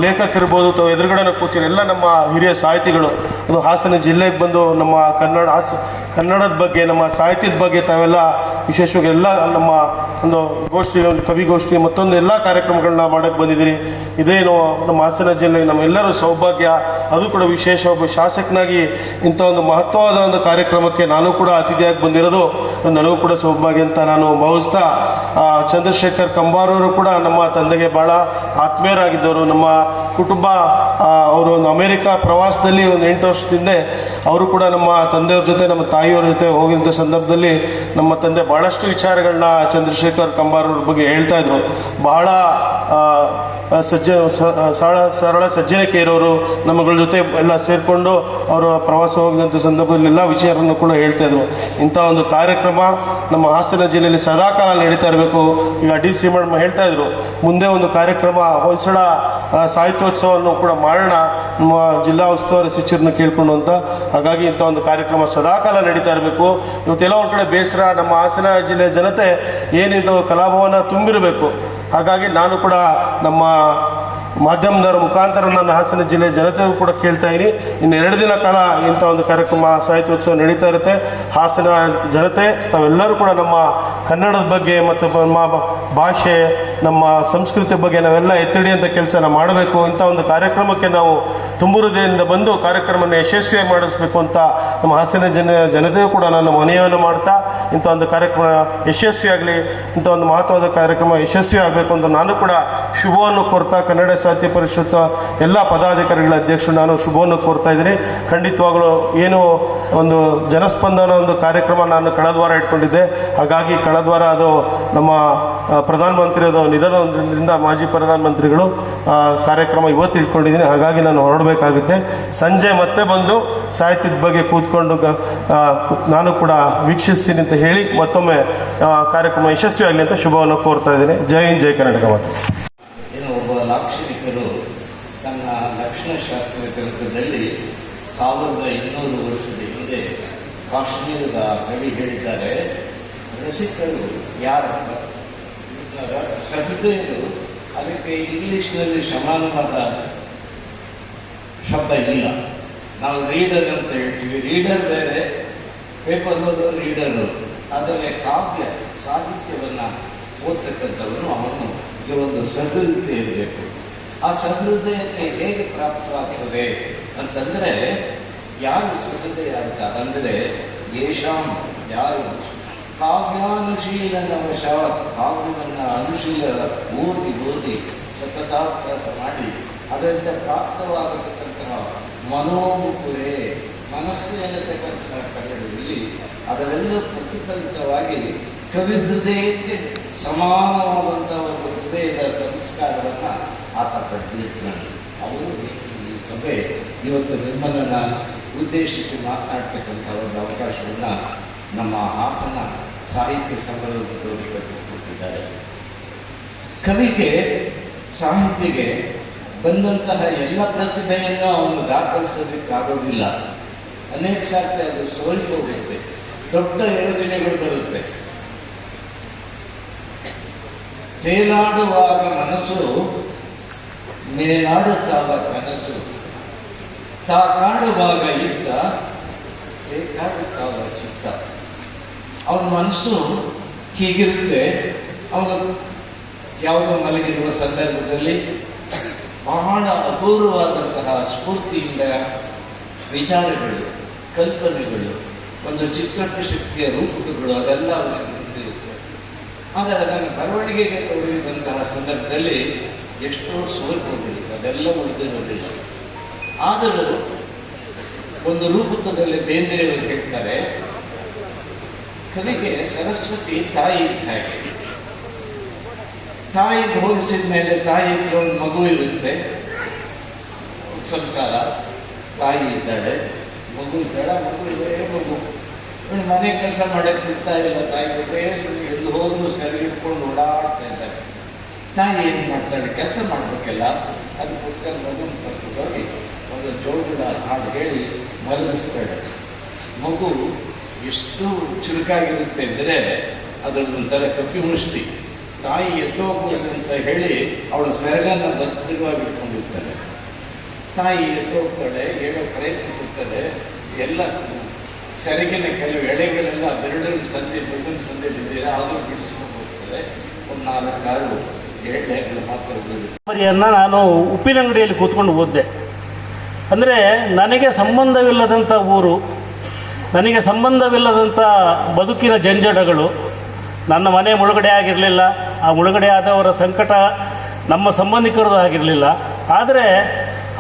ಲೇಖಕರಿರ್ಬೋದು ಅಥವಾ ಎದುರುಗಡೆ ಕೂತಿರೋ ಎಲ್ಲ ನಮ್ಮ ಹಿರಿಯ ಸಾಹಿತಿಗಳು ಅದು ಹಾಸನ ಜಿಲ್ಲೆಗೆ ಬಂದು ನಮ್ಮ ಕನ್ನಡದ ಬಗ್ಗೆ, ನಮ್ಮ ಸಾಹಿತ್ಯದ ಬಗ್ಗೆ ತಾವೆಲ್ಲ ವಿಶೇಷವಾಗಿ ಎಲ್ಲ ನಮ್ಮ ಒಂದು ಗೋಷ್ಠಿ, ಒಂದು ಕವಿಗೋಷ್ಠಿ, ಮತ್ತೊಂದು ಎಲ್ಲ ಕಾರ್ಯಕ್ರಮಗಳನ್ನ ಮಾಡೋಕ್ಕೆ ಬಂದಿದ್ದೀರಿ. ಇದೇನು ನಮ್ಮ ಹಾಸನ ಜಿಲ್ಲೆ ನಮ್ಮೆಲ್ಲರೂ ಸೌಭಾಗ್ಯ. ಅದು ಕೂಡ ವಿಶೇಷ ಒಬ್ಬ ಶಾಸಕನಾಗಿ ಇಂಥ ಒಂದು ಮಹತ್ವವಾದ ಒಂದು ಕಾರ್ಯಕ್ರಮಕ್ಕೆ ನಾನು ಕೂಡ ಅತಿಥಿಯಾಗಿ ಬಂದಿರೋದು ನನಗೂ ಕೂಡ ಸೌಭಾಗ್ಯ ಅಂತ ನಾನು ಭಾವಿಸ್ತಾ, ಚಂದ್ರಶೇಖರ್ ಕಂಬಾರವರು ಕೂಡ ನಮ್ಮ ತಂದೆಗೆ ಭಾಳ ಆತ್ಮೀಯರಾಗಿದ್ದವರು. ನಮ್ಮ ಕುಟುಂಬ ಅವರು ಒಂದು ಅಮೇರಿಕ ಪ್ರವಾಸದಲ್ಲಿ ಒಂದು 8 ವರ್ಷದಿಂದ ಅವರು ಕೂಡ ನಮ್ಮ ತಂದೆಯವ್ರ ಜೊತೆ, ನಮ್ಮ ತಾಯಿಯವ್ರ ಜೊತೆ ಹೋಗಿದ್ದ ಸಂದರ್ಭದಲ್ಲಿ ನಮ್ಮ ತಂದೆ ಭಾಳಷ್ಟು ವಿಚಾರಗಳನ್ನ ಚಂದ್ರಶೇಖರ್ ಕಂಬಾರವ್ರ ಬಗ್ಗೆ ಹೇಳ್ತಾ ಇದ್ರು. ಬಹಳ ಸರಳ ಸಜ್ಜನಿಕೆ ಇರೋರು. ನಮ್ಮಗಳ ಜೊತೆ ಎಲ್ಲ ಸೇರಿಕೊಂಡು ಅವರು ಪ್ರವಾಸ ಹೋಗಿದಂಥ ಸಂದರ್ಭದಲ್ಲಿ ಎಲ್ಲ ವಿಚಾರವನ್ನು ಕೂಡ ಹೇಳ್ತಾ ಇದ್ರು. ಇಂಥ ಒಂದು ಕಾರ್ಯಕ್ರಮ ನಮ್ಮ ಹಾಸನ ಜಿಲ್ಲೆಯಲ್ಲಿ ಸದಾಕಾಲ ನಡೀತಾ ಇರಬೇಕು. ಈಗ DC ಮೇಡಮ್ ಹೇಳ್ತಾ ಇದ್ರು, ಮುಂದೆ ಒಂದು ಕಾರ್ಯಕ್ರಮ ಹೊಯ್ಸಳ ಸಾಹಿತ್ಯೋತ್ಸವವನ್ನು ಕೂಡ ಮಾಡೋಣ, ನಮ್ಮ ಜಿಲ್ಲಾ ಉಸ್ತುವಾರಿ ಸಚಿವರನ್ನ ಕೇಳ್ಕೊಂಡು ಅಂತ. ಹಾಗಾಗಿ ಇಂಥ ಒಂದು ಕಾರ್ಯಕ್ರಮ ಸದಾಕಾಲ ನಡೀತಾ ಇರಬೇಕು. ಇವತ್ತೆಲ್ಲ ಒಂದು ಕಡೆ ಬೇಸರ, ನಮ್ಮ ಹಾಸನ ಜಿಲ್ಲೆಯ ಜನತೆ ಏನಿದು ಕಲಾಭವನ ತುಂಬಿರಬೇಕು. ಹಾಗಾಗಿ ನಾನು ಕೂಡ ನಮ್ಮ ಮಾಧ್ಯಮದವರ ಮುಖಾಂತರ ನನ್ನ ಹಾಸನ ಜಿಲ್ಲೆಯ ಜನತೆಗೂ ಕೂಡ ಕೇಳ್ತಾ ಇದ್ದೀನಿ, ಇನ್ನು 2 ದಿನ ಕಾಲ ಇಂಥ ಒಂದು ಕಾರ್ಯಕ್ರಮ ಸಾಹಿತ್ಯೋತ್ಸವ ನಡೀತಾ ಇರುತ್ತೆ. ಹಾಸನ ಜನತೆ ತಾವೆಲ್ಲರೂ ಕೂಡ ನಮ್ಮ ಕನ್ನಡದ ಬಗ್ಗೆ ಮತ್ತು ನಮ್ಮ ಭಾಷೆ, ನಮ್ಮ ಸಂಸ್ಕೃತಿ ಬಗ್ಗೆ ನಾವೆಲ್ಲ ಎತ್ತಿಡಿಯುವಂಥ ಕೆಲಸನ ಮಾಡಬೇಕು. ಇಂಥ ಒಂದು ಕಾರ್ಯಕ್ರಮಕ್ಕೆ ನಾವು ತುಂಬು ಹೃದಯದಿಂದ ಬಂದು ಕಾರ್ಯಕ್ರಮನ ಯಶಸ್ವಿಯಾಗಿ ಮಾಡಿಸ್ಬೇಕು ಅಂತ ನಮ್ಮ ಹಾಸನ ಜನತೆಯೂ ಕೂಡ ನಾನು ಮನವಿಯನ್ನು ಮಾಡ್ತಾ, ಇಂಥ ಒಂದು ಕಾರ್ಯಕ್ರಮ ಯಶಸ್ವಿಯಾಗಲಿ, ಇಂಥ ಒಂದು ಮಹತ್ವದ ಕಾರ್ಯಕ್ರಮ ಯಶಸ್ವಿ ಆಗಬೇಕು ಅಂತ ನಾನು ಕೂಡ ಶುಭವನ್ನು ಕೋರ್ತಾ, ಕನ್ನಡ ಸಾಹಿತ್ಯ ಪರಿಷತ್ ಎಲ್ಲ ಪದಾಧಿಕಾರಿಗಳ ಅಧ್ಯಕ್ಷರು ನಾನು ಶುಭವನ್ನು ಕೋರ್ತಾ ಇದ್ದೀನಿ. ಖಂಡಿತವಾಗಲೂ ಏನು ಒಂದು ಜನಸ್ಪಂದನ ಒಂದು ಕಾರ್ಯಕ್ರಮ ನಾನು ಕಳೆದ ವಾರ ಇಟ್ಕೊಂಡಿದ್ದೆ. ಹಾಗಾಗಿ ಕಳೆದ ವಾರ ಅದು ನಮ್ಮ ಪ್ರಧಾನಮಂತ್ರಿ ಅದು ನಿಧನದಿಂದ ಮಾಜಿ ಪ್ರಧಾನಮಂತ್ರಿಗಳು ಕಾರ್ಯಕ್ರಮ ಇವತ್ತು ಇಟ್ಕೊಂಡಿದ್ದೀನಿ. ಹಾಗಾಗಿ ನಾನು ಹೊರಡಬೇಕಾಗುತ್ತೆ. ಸಂಜೆ ಮತ್ತೆ ಬಂದು ಸಾಹಿತ್ಯದ ಬಗ್ಗೆ ಕೂತ್ಕೊಂಡು ನಾನು ಕೂಡ ವೀಕ್ಷಿಸ್ತೀನಿ ಅಂತ ಹೇಳಿ ಮತ್ತೊಮ್ಮೆ ಕಾರ್ಯಕ್ರಮ ಯಶಸ್ವಿಯಾಗಲಿ ಅಂತ ಶುಭವನ್ನು ಕೋರ್ತಾ ಇದ್ದೀನಿ. ಜೈ ಹಿಂದ್, ಜೈ ಕರ್ನಾಟಕ. ಮಾತು ಒಬ್ಬ ಲಾಕ್ಷಣಿಕರು ತನ್ನ ಲಕ್ಷಣಶಾಸ್ತ್ರ ಗ್ರಂಥದಲ್ಲಿ 1200 ವರ್ಷದ ಹಿಂದೆ ಕಾಶ್ಮೀರದ ಕವಿ ಹೇಳಿದ್ದಾರೆ, ರಸಿಕರು ಯಾರು ಸಹೃದಯರು. ಅದಕ್ಕೆ ಇಂಗ್ಲೀಷ್ನಲ್ಲಿ ಸಮಾನವಾದ ಶಬ್ದ ಇಲ್ಲ. ನಾವು ರೀಡರ್ ಅಂತ ಹೇಳ್ತೀವಿ. ರೀಡರ್ ಬೇರೆ, ಪೇಪರ್ ಓದೋ ರೀಡರು. ಆದರೆ ಕಾವ್ಯ ಸಾಹಿತ್ಯವನ್ನು ಓದ್ತಕ್ಕಂಥವನು ಅವನು ಒಂದು ಸಹೃದಯತೆ ಇರಬೇಕು. ಆ ಸಹೃದಯತೆ ಹೇಗೆ ಪ್ರಾಪ್ತವಾಗ್ತದೆ ಅಂತಂದರೆ, ಯಾರು ಸಹೃದಯ ಅಂತ ಅಂದರೆ ಯೇಷಾಂ, ಯಾರು ಕಾವ್ಯಾನುಶೀಲನ ಕಾವ್ಯವನ್ನು ಓದಿ ಸತತಾಭ್ಯಾಸ ಮಾಡಿ ಅದರಿಂದ ಪ್ರಾಪ್ತವಾಗತಕ್ಕಂತಹ ಮನೋಮುಕುರೆ, ಮನಸ್ಸು ಎನ್ನತಕ್ಕಂತಹ ಕನ್ನಡದಲ್ಲಿ ಅದರೆಲ್ಲ ಪ್ರತಿಫಲಿತವಾಗಿ ಕವಿ ಹೃದಯಕ್ಕೆ ಸಮಾನವಾದಂತಹ ಒಂದು ಹೃದಯದ ಸಂಸ್ಕಾರವನ್ನು ಆತ ಪಡೆದಿರ್ತಾನೆ. ಅವರು ಈ ಸಭೆ ಇವತ್ತು ನಿಮ್ಮನ್ನು ಉದ್ದೇಶಿಸಿ ಮಾತನಾಡ್ತಕ್ಕಂಥ ಒಂದು ಅವಕಾಶವನ್ನು ನಮ್ಮ ಹಾಸನ ಸಾಹಿತ್ಯ ಸಂಬಂಧದವರು ಕಲ್ಪಿಸಿಕೊಟ್ಟಿದ್ದಾರೆ. ಕವಿಗೆ, ಸಾಹಿತಿಗೆ ಬಂದಂತಹ ಎಲ್ಲ ಪ್ರತಿಭೆಯನ್ನು ಅವನು ದಾಖಲಿಸೋದಕ್ಕಾಗೋದಿಲ್ಲ. ಅನೇಕ ಸಾರ್ತಿ ಅದು ಸೋಲಿ ಹೋಗುತ್ತೆ, ದೊಡ್ಡ ಯೋಚನೆಗಳು ಬರುತ್ತೆ. ತೇಲಾಡುವಾಗ ಮನಸ್ಸು ಮೇಲಾಡುತ್ತಾವ ಕನಸು, ತಾ ಕಾಡುವಾಗ ಇದ್ದ ಕಾಡುತ್ತಾವ ಚಿತ್ತ. ಅವನ ಮನಸ್ಸು ಹೀಗಿರುತ್ತೆ. ಅವನು ಯಾವುದೋ ಮಲಗಿರುವ ಸಂದರ್ಭದಲ್ಲಿ ಬಹಳ ಅಪೂರ್ವವಾದಂತಹ ಸ್ಫೂರ್ತಿಯಿಂದ ವಿಚಾರಗಳು, ಕಲ್ಪನೆಗಳು, ಒಂದು ಚಿತ್ರಣ ಶಕ್ತಿಯ ರೂಪಕಗಳು ಅದೆಲ್ಲ ಅವನಿಗೆ ಬಂದಿರುತ್ತೆ. ಆದರೆ ಅದನ್ನು ಬರವಣಿಗೆಗೆ ತೊಡಗಿದಂತಹ ಸಂದರ್ಭದಲ್ಲಿ ಎಷ್ಟೋ ಸೋಲ್ಕೊಂಡಿರುತ್ತೆ, ಅದೆಲ್ಲ ಉಳಿದಿರೋದಿಲ್ಲ. ಆದರೂ ಒಂದು ರೂಪಕದಲ್ಲಿ ಬೇಂದ್ರೆಯವರು ಹೇಳ್ತಾರೆ, ಕವಿಗೆ ಸರಸ್ವತಿ ತಾಯಿ ಹಾಗೆ. ತಾಯಿ ಹೋಲಿಸಿದ ಮೇಲೆ ತಾಯಿ ಒಂದು ಮಗು ಇರುತ್ತೆ, ಸಂಸಾರ, ತಾಯಿ ಇದ್ದಾಳೆ, ಮಗು ಬೇಡ, ಮಗು ಇದೆ, ಮಗು ಮನೆ ಕೆಲಸ ಮಾಡೋಕ್ಕೆ ಬಿಡ್ತಾ ಇಲ್ಲ. ತಾಯಿ ಎಲ್ಲಿ ಹೋದ್ರು ಸರಿ ಇಟ್ಕೊಂಡು ಓಡಾಡ್ತಾ ಇದ್ದಾರೆ. ತಾಯಿ ಏನು ಮಾಡ್ತಾಳೆ, ಕೆಲಸ ಮಾಡಬೇಕಲ್ಲ, ಅದಕ್ಕೋಸ್ಕರ ಮಗುನ ಕರ್ಕೊಂಡೋಗಿ ಒಂದು ಜೋಗುಳ ಹಾಡು ಹೇಳಿ ಮಲಗಿಸ್ತಾಳೆ. ಮಗು ಎಷ್ಟು ಚುರುಕಾಗಿರುತ್ತೆ ಅಂದರೆ ಅದರೊಂಥರ ಕಪ್ಪಿ ಮುಷ್ಟಿ. ತಾಯಿ ಎದ್ದೋಗ್ಬೋದು ಅಂತ ಹೇಳಿ ಅವಳ ಸೆರಗನ್ನು ಭದ್ರವಾಗಿ ಇಟ್ಕೊಂಡಿರ್ತಾಳೆ. ತಾಯಿ ಎದ್ದೋಗ್ತಾಳೆ, ಹೇಳೋ ಪ್ರಯತ್ನ ಪಡ್ತಾಳೆ. ಎಲ್ಲ ಸೆರಗಿನ ಕೆಲವು ಎಳೆಗಳೆಲ್ಲ ಬೆರಳಿನ ಸಂಧಿ ಬೆರಳಿನ ಸಂಧಿಯಲ್ಲಿದೆ, ಆದರೂ ಬಿಡಿಸ್ಕೊಂಡು ಹೋಗ್ತಾರೆ. ಒಂದು 4-6 ಎಳೆಗಳು ಮಾತ್ರ ಪರಿಯನ್ನು ನಾನು ಉಪ್ಪಿನಂಗಡಿಯಲ್ಲಿ ಕೂತ್ಕೊಂಡು ಓದಿದೆ. ಅಂದರೆ ನನಗೆ ಸಂಬಂಧವಿಲ್ಲದಂಥ ಊರು, ನನಗೆ ಸಂಬಂಧವಿಲ್ಲದಂಥ ಬದುಕಿನ ಜಂಜಡಗಳು, ನನ್ನ ಮನೆ ಮುಳುಗಡೆ ಆಗಿರಲಿಲ್ಲ, ಆ ಮುಳುಗಡೆ ಆದವರ ಸಂಕಟ ನಮ್ಮ ಸಂಬಂಧಿಕರದು ಆಗಿರಲಿಲ್ಲ. ಆದರೆ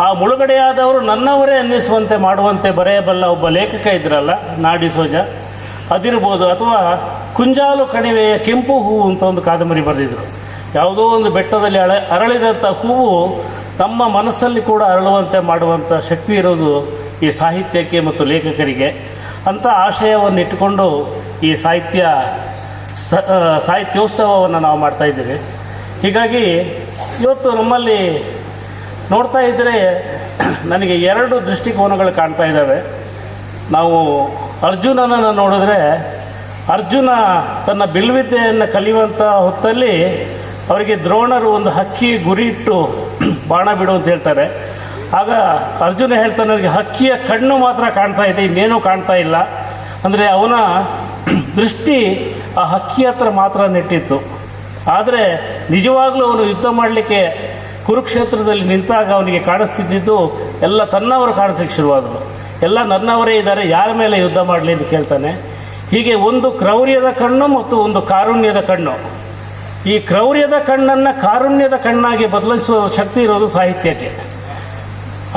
ಆ ಮುಳುಗಡೆಯಾದವರು ನನ್ನವರೇ ಅನ್ನಿಸುವಂತೆ ಮಾಡುವಂತೆ ಬರೆಯಬಲ್ಲ ಒಬ್ಬ ಲೇಖಕ ಇದ್ರಲ್ಲ, ನಾಡಿಸೋಜ ಅದಿರ್ಬೋದು, ಅಥವಾ ಕುಂಜಾಲು ಕಣಿವೆಯ ಕೆಂಪು ಹೂವು ಅಂತ ಒಂದು ಕಾದಂಬರಿ ಬರೆದಿದ್ರು. ಯಾವುದೋ ಒಂದು ಬೆಟ್ಟದಲ್ಲಿ ಅರಳಿದಂಥ ಹೂವು ನಮ್ಮ ಮನಸ್ಸಲ್ಲಿ ಕೂಡ ಅರಳುವಂತೆ ಮಾಡುವಂಥ ಶಕ್ತಿ ಇರೋದು ಈ ಸಾಹಿತ್ಯಕ್ಕೆ ಮತ್ತು ಲೇಖಕರಿಗೆ. ಅಂಥ ಆಶಯವನ್ನು ಇಟ್ಟುಕೊಂಡು ಈ ಸಾಹಿತ್ಯೋತ್ಸವವನ್ನು ನಾವು ಮಾಡ್ತಾಯಿದ್ದೀವಿ. ಹೀಗಾಗಿ ಇವತ್ತು ನಮ್ಮಲ್ಲಿ ನೋಡ್ತಾ ಇದ್ದರೆ ನನಗೆ 2 ದೃಷ್ಟಿಕೋನಗಳು ಕಾಣ್ತಾ ಇದ್ದಾವೆ. ನಾವು ಅರ್ಜುನನನ್ನು ನೋಡಿದ್ರೆ, ಅರ್ಜುನ ತನ್ನ ಬಿಲ್ವಿದ್ಯೆಯನ್ನು ಕಲಿಯುವಂಥ ಹೊತ್ತಲ್ಲಿ ಅವರಿಗೆ ದ್ರೋಣರು ಒಂದು ಹಕ್ಕಿ ಗುರಿ ಇಟ್ಟು ಬಾಣ ಬಿಡು ಅಂತ ಹೇಳ್ತಾರೆ. ಆಗ ಅರ್ಜುನ ಹೇಳ್ತಾನೆ, ನನಗೆ ಹಕ್ಕಿಯ ಕಣ್ಣು ಮಾತ್ರ ಕಾಣ್ತಾ ಇದೆ, ಇನ್ನೇನೂ ಕಾಣ್ತಾ ಇಲ್ಲ. ಅಂದರೆ ಅವನ ದೃಷ್ಟಿ ಆ ಹಕ್ಕಿ ಹತ್ರ ಮಾತ್ರ ನೆಟ್ಟಿತ್ತು. ಆದರೆ ನಿಜವಾಗ್ಲೂ ಅವನು ಯುದ್ಧ ಮಾಡಲಿಕ್ಕೆ ಕುರುಕ್ಷೇತ್ರದಲ್ಲಿ ನಿಂತಾಗ ಅವನಿಗೆ ಕಾಣಿಸ್ತಿದ್ದು ಎಲ್ಲ ತನ್ನವರು ಕಾಣಿಸ್ಲಿಕ್ಕೆ ಶುರುವಾದರು. ಎಲ್ಲ ನನ್ನವರೇ ಇದ್ದಾರೆ, ಯಾರ ಮೇಲೆ ಯುದ್ಧ ಮಾಡಲಿ ಅಂತ ಕೇಳ್ತಾನೆ. ಹೀಗೆ ಒಂದು ಕ್ರೌರ್ಯದ ಕಣ್ಣು ಮತ್ತು ಒಂದು ಕಾರುಣ್ಯದ ಕಣ್ಣು. ಈ ಕ್ರೌರ್ಯದ ಕಣ್ಣನ್ನು ಕಾರುಣ್ಯದ ಕಣ್ಣಾಗಿ ಬದಲಿಸುವ ಶಕ್ತಿ ಇರೋದು ಸಾಹಿತ್ಯಕ್ಕೆ.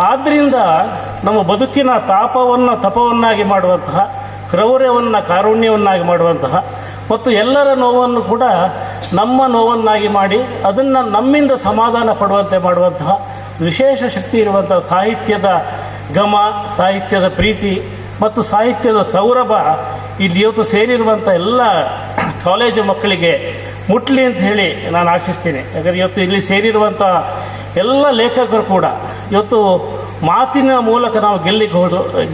ಆದ್ದರಿಂದ ನಮ್ಮ ಬದುಕಿನ ತಾಪವನ್ನು ತಪವನ್ನಾಗಿ ಮಾಡುವಂತಹ, ಕ್ರೌರ್ಯವನ್ನು ಕಾರುಣ್ಯವನ್ನಾಗಿ ಮಾಡುವಂತಹ, ಮತ್ತು ಎಲ್ಲರ ನೋವನ್ನು ಕೂಡ ನಮ್ಮ ನೋವನ್ನಾಗಿ ಮಾಡಿ ಅದನ್ನು ನಮ್ಮಿಂದ ಸಮಾಧಾನ ಪಡುವಂತೆ ಮಾಡುವಂತಹ ವಿಶೇಷ ಶಕ್ತಿ ಇರುವಂಥ ಸಾಹಿತ್ಯದ ಘಮ, ಸಾಹಿತ್ಯದ ಪ್ರೀತಿ ಮತ್ತು ಸಾಹಿತ್ಯದ ಸೌರಭ ಇಲ್ಲಿ ಇವತ್ತು ಸೇರಿರುವಂಥ ಎಲ್ಲ ಕಾಲೇಜು ಮಕ್ಕಳಿಗೆ ಮುಟ್ಲಿ ಅಂತ ಹೇಳಿ ನಾನು ಆಶಿಸ್ತೀನಿ. ಯಾಕಂದರೆ ಇವತ್ತು ಇಲ್ಲಿ ಸೇರಿರುವಂಥ ಎಲ್ಲ ಲೇಖಕರು ಕೂಡ ಇವತ್ತು ಮಾತಿನ ಮೂಲಕ ನಾವು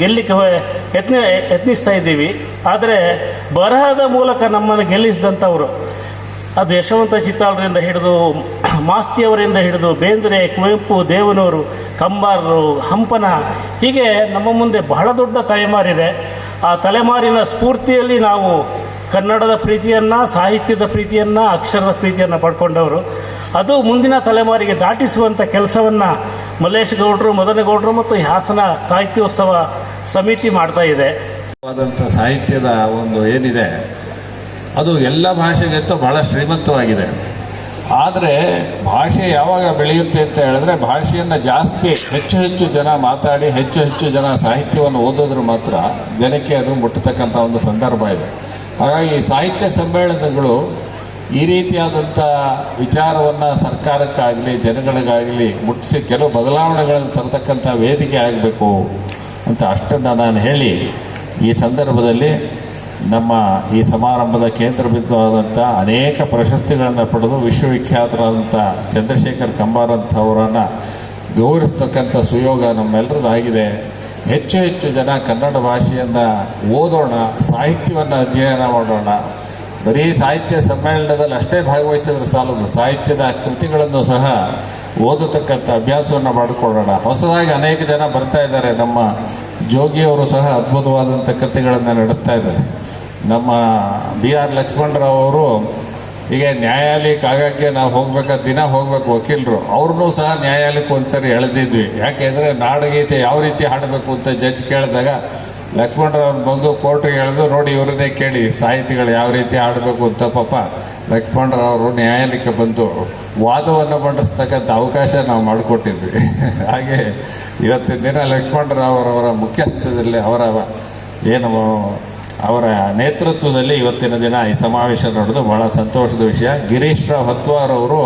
ಗೆಲ್ಲಿಕ್ಕೆ ಯತ್ನಿಸ್ತಾ ಇದ್ದೀವಿ. ಆದರೆ ಬರಹದ ಮೂಲಕ ನಮ್ಮನ್ನು ಗೆಲ್ಲಿಸಿದಂಥವರು, ಅದು ಯಶವಂತ ಚಿತ್ತಾಳರಿಂದ ಹಿಡಿದು ಮಾಸ್ತಿಯವರಿಂದ ಹಿಡಿದು ಬೇಂದ್ರೆ, ಕುವೆಂಪು, ದೇವನೂರು, ಕಂಬಾರರು, ಹಂಪನ, ಹೀಗೆ ನಮ್ಮ ಮುಂದೆ ಬಹಳ ದೊಡ್ಡ ತಲೆಮಾರಿದೆ. ಆ ತಲೆಮಾರಿನ ಸ್ಫೂರ್ತಿಯಲ್ಲಿ ನಾವು ಕನ್ನಡದ ಪ್ರೀತಿಯನ್ನು, ಸಾಹಿತ್ಯದ ಪ್ರೀತಿಯನ್ನು, ಅಕ್ಷರದ ಪ್ರೀತಿಯನ್ನು ಪಡ್ಕೊಂಡವರು. ಅದು ಮುಂದಿನ ತಲೆಮಾರಿಗೆ ದಾಟಿಸುವಂಥ ಕೆಲಸವನ್ನು ಮಲ್ಲೇಶ್ ಗೌಡರು, ಮದನಗೌಡರು ಮತ್ತು ಹಾಸನ ಸಾಹಿತ್ಯೋತ್ಸವ ಸಮಿತಿ ಮಾಡ್ತಾ ಇದೆ. ಸಾಹಿತ್ಯದ ಒಂದು ಏನಿದೆ ಅದು ಎಲ್ಲ ಭಾಷೆಗಿಂತ ಬಹಳ ಶ್ರೀಮಂತವಾಗಿದೆ. ಆದರೆ ಭಾಷೆ ಯಾವಾಗ ಬೆಳೆಯುತ್ತೆ ಅಂತ ಹೇಳಿದ್ರೆ, ಭಾಷೆಯನ್ನು ಹೆಚ್ಚು ಹೆಚ್ಚು ಜನ ಮಾತಾಡಿ, ಹೆಚ್ಚು ಜನ ಸಾಹಿತ್ಯವನ್ನು ಓದೋದ್ರ ಮಾತ್ರ ಜನಕ್ಕೆ ಅದು ಮುಟ್ಟತಕ್ಕಂಥ ಒಂದು ಸಂದರ್ಭ ಇದೆ. ಹಾಗಾಗಿ ಸಾಹಿತ್ಯ ಸಮ್ಮೇಳನಗಳು ಈ ರೀತಿಯಾದಂಥ ವಿಚಾರವನ್ನು ಸರ್ಕಾರಕ್ಕಾಗಲಿ ಜನಗಳಿಗಾಗಲಿ ಮುಟ್ಟಿಸಿ ಕೆಲವು ಬದಲಾವಣೆಗಳನ್ನು ತರತಕ್ಕಂಥ ವೇದಿಕೆ ಆಗಬೇಕು ಅಂತ ಅಷ್ಟನ್ನು ನಾನು ಹೇಳಿ, ಈ ಸಂದರ್ಭದಲ್ಲಿ ನಮ್ಮ ಈ ಸಮಾರಂಭದ ಕೇಂದ್ರ ಬಿಂದುವಾದಂಥ ಅನೇಕ ಪ್ರಶಸ್ತಿಗಳನ್ನು ಪಡೆದು ವಿಶ್ವವಿಖ್ಯಾತರಾದಂಥ ಚಂದ್ರಶೇಖರ್ ಕಂಬಾರಂಥವರನ್ನು ಗೌರವಿಸ್ತಕ್ಕಂಥ ಸುಯೋಗ ನಮ್ಮೆಲ್ಲರದಾಗಿದೆ. ಹೆಚ್ಚು ಜನ ಕನ್ನಡ ಭಾಷೆಯನ್ನು ಓದೋಣ, ಸಾಹಿತ್ಯವನ್ನು ಅಧ್ಯಯನ ಮಾಡೋಣ. ಬರೀ ಸಾಹಿತ್ಯ ಸಮ್ಮೇಳನದಲ್ಲಿ ಅಷ್ಟೇ ಭಾಗವಹಿಸಿದ್ರೆ ಸಾಲದು, ಸಾಹಿತ್ಯದ ಕೃತಿಗಳನ್ನು ಸಹ ಓದತಕ್ಕಂಥ ಅಭ್ಯಾಸವನ್ನು ಮಾಡಿಕೊಳ್ಳೋಣ. ಹೊಸದಾಗಿ ಅನೇಕ ಜನ ಬರ್ತಾ ಇದ್ದಾರೆ. ನಮ್ಮ ಜೋಗಿಯವರು ಸಹ ಅದ್ಭುತವಾದಂಥ ಕೃತಿಗಳನ್ನು ನಡೆಸ್ತಾ ಇದ್ದಾರೆ. ನಮ್ಮ BR ಲಕ್ಷ್ಮಣರಾವ್ ಅವರು ಈಗ ನ್ಯಾಯಾಲಯಕ್ಕೆ ಆಗಾಗ್ಗೆ ನಾವು ದಿನ ಹೋಗ್ಬೇಕು, ವಕೀಲರು ಅವ್ರನ್ನೂ ಸಹ ನ್ಯಾಯಾಲಯಕ್ಕೆ ಒಂದ್ಸರಿ ಎಳೆದಿದ್ವಿ. ಯಾಕೆಂದರೆ ನಾಡಗೀತೆ ಯಾವ ರೀತಿ ಹಾಡಬೇಕು ಅಂತ ಜಡ್ಜ್ ಕೇಳಿದಾಗ ಲಕ್ಷ್ಮಣರಾವ್ ಬಂದು ಕೋರ್ಟಿಗೆ ಎಳೆದು, ನೋಡಿ ಇವರನ್ನೇ ಕೇಳಿ ಸಾಹಿತಿಗಳು ಯಾವ ರೀತಿ ಆಡಬೇಕು ಅಂತ ಪಾಪ ಲಕ್ಷ್ಮಣರಾವರು ನ್ಯಾಯಾಲಯಕ್ಕೆ ಬಂದು ವಾದವನ್ನು ಮಂಡಿಸ್ತಕ್ಕಂಥ ಅವಕಾಶ ನಾವು ಮಾಡಿಕೊಟ್ಟಿದ್ವಿ. ಹಾಗೆ ಇವತ್ತಿನ ದಿನ ಲಕ್ಷ್ಮಣರಾವರವರ ಮುಖ್ಯಸ್ಥದಲ್ಲಿ ಅವರ ನೇತೃತ್ವದಲ್ಲಿ ಇವತ್ತಿನ ದಿನ ಈ ಸಮಾವೇಶ ನಡೆದು ಬಹಳ ಸಂತೋಷದ ವಿಷಯ. ಗಿರೀಶ್ ರಾವ್ ಹತ್ವಾರ್ ಅವರು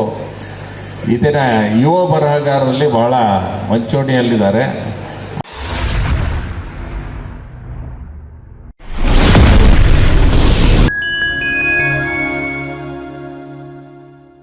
ಇದನ್ನ ಯುವ ಬರಹಗಾರರಲ್ಲಿ ಬಹಳ ಮುಂಚೂಣಿಯಲ್ಲಿದ್ದಾರೆ.